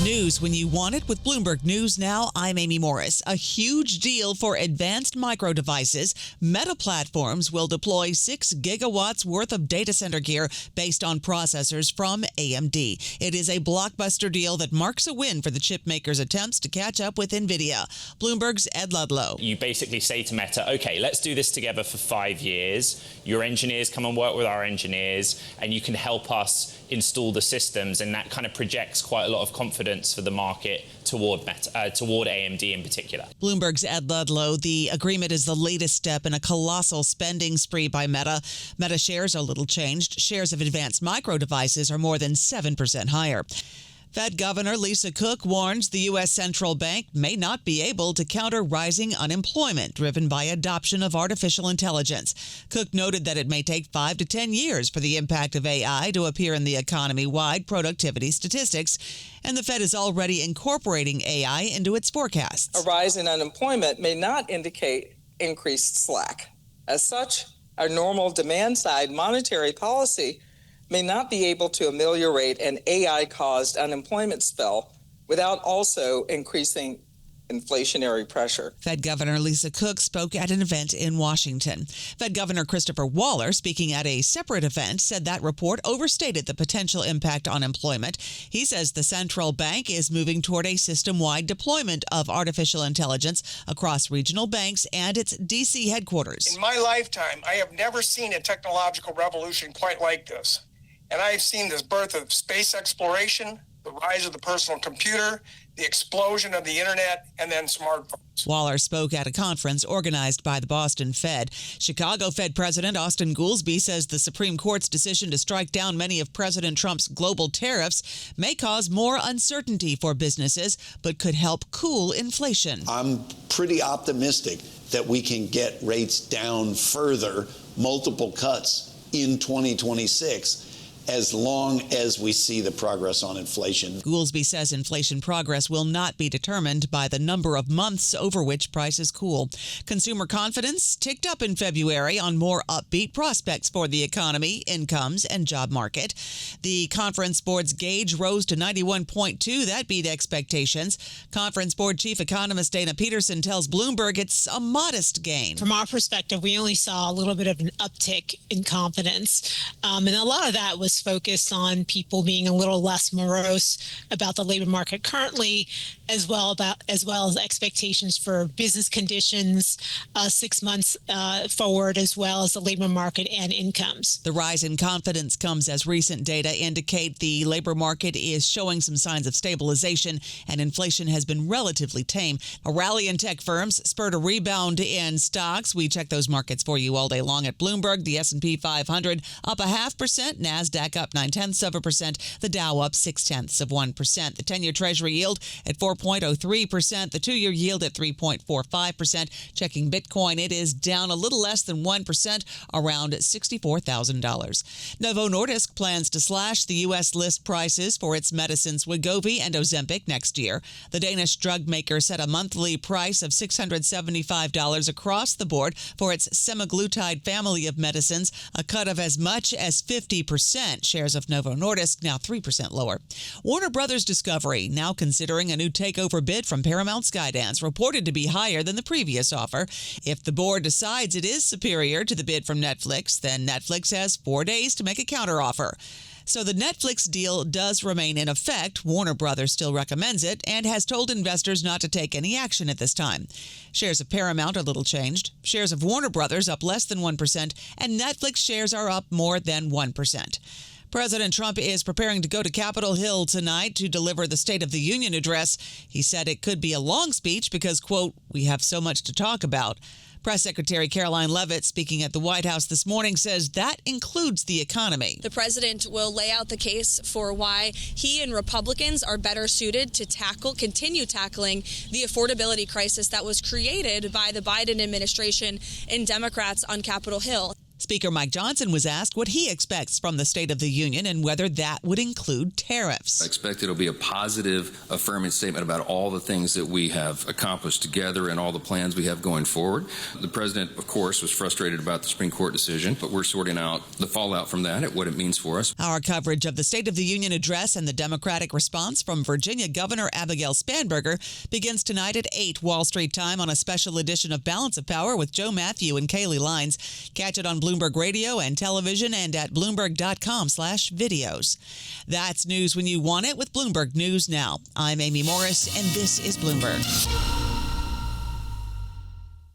News when you want it with Bloomberg News Now. I'm Amy Morris. A huge deal for advanced micro devices. Meta Platforms will deploy 6 gigawatts worth of data center gear based on processors from AMD. It is a blockbuster deal that marks a win for the chip makers' attempts to catch up with NVIDIA. Bloomberg's Ed Ludlow. You basically say to Meta, okay, let's do this together for 5 years. Your engineers come and work with our engineers, and you can help us install the systems, and that kind of projects quite a lot of confidence for the market toward AMD in particular. Bloomberg's Ed Ludlow. The agreement is the latest step in a colossal spending spree by Meta. Meta shares are little changed. Shares of advanced micro devices are more than 7% higher. Fed Governor Lisa Cook warns the U.S. Central Bank may not be able to counter rising unemployment driven by adoption of artificial intelligence. Cook noted that it may take 5 to 10 years for the impact of AI to appear in the economy-wide productivity statistics, and the Fed is already incorporating AI into its forecasts. A rise in unemployment may not indicate increased slack. As such, our normal demand-side monetary policy may not be able to ameliorate an AI-caused unemployment spell without also increasing inflationary pressure. Fed Governor Lisa Cook spoke at an event in Washington. Fed Governor Christopher Waller, speaking at a separate event, said that report overstated the potential impact on employment. He says the central bank is moving toward a system-wide deployment of artificial intelligence across regional banks and its D.C. headquarters. In my lifetime, I have never seen a technological revolution quite like this. And I've seen this birth of space exploration, the rise of the personal computer, the explosion of the internet, and then smartphones. Waller spoke at a conference organized by the Boston Fed. Chicago Fed President Austin Goolsbee says the Supreme Court's decision to strike down many of President Trump's global tariffs may cause more uncertainty for businesses, but could help cool inflation. I'm pretty optimistic that we can get rates down further, multiple cuts in 2026. As long as we see the progress on inflation. Goolsbee says inflation progress will not be determined by the number of months over which prices cool. Consumer confidence ticked up in February on more upbeat prospects for the economy, incomes, and job market. The Conference Board's gauge rose to 91.2. That beat expectations. Conference Board Chief Economist Dana Peterson tells Bloomberg it's a modest gain. From our perspective, we only saw a little bit of an uptick in confidence, and a lot of that was focused on people being a little less morose about the labor market currently, as well as expectations for business conditions 6 months forward, as well as the labor market and incomes. The rise in confidence comes as recent data indicate the labor market is showing some signs of stabilization and inflation has been relatively tame. A rally in tech firms spurred a rebound in stocks. We check those markets for you all day long at Bloomberg. The S&P 500 up 0.5%, NASDAQ up 0.9%, the Dow up 0.6%. The 10-year Treasury yield at 4.03%, the 2-year yield at 3.45%. Checking Bitcoin, it is down a little less than 1%, around $64,000. Novo Nordisk plans to slash the U.S. list prices for its medicines Wegovy and Ozempic next year. The Danish drug maker set a monthly price of $675 across the board for its semaglutide family of medicines, a cut of as much as 50%. Shares of Novo Nordisk now 3% lower. Warner Brothers Discovery now considering a new takeover bid from Paramount Skydance, reported to be higher than the previous offer. If the board decides it is superior to the bid from Netflix, then Netflix has 4 days to make a counteroffer. So the Netflix deal does remain in effect. Warner Brothers still recommends it and has told investors not to take any action at this time. Shares of Paramount are little changed. Shares of Warner Brothers up less than 1%, and Netflix shares are up more than 1%. President Trump is preparing to go to Capitol Hill tonight to deliver the State of the Union address. He said it could be a long speech because, quote, we have so much to talk about. Press Secretary Caroline Leavitt, speaking at the White House this morning, says that includes the economy. The president will lay out the case for why he and Republicans are better suited to continue tackling the affordability crisis that was created by the Biden administration and Democrats on Capitol Hill. Speaker Mike Johnson was asked what he expects from the State of the Union and whether that would include tariffs. I expect it'll be a positive, affirming statement about all the things that we have accomplished together and all the plans we have going forward. The president, of course, was frustrated about the Supreme Court decision, but we're sorting out the fallout from that and what it means for us. Our coverage of the State of the Union address and the Democratic response from Virginia Governor Abigail Spanberger begins tonight at 8 Wall Street time on a special edition of Balance of Power with Joe Matthew and Kaylee Lines. Catch it on Bloomberg Radio and television and at Bloomberg.com/videos. That's news when you want it with Bloomberg News Now. I'm Amy Morris, and this is Bloomberg.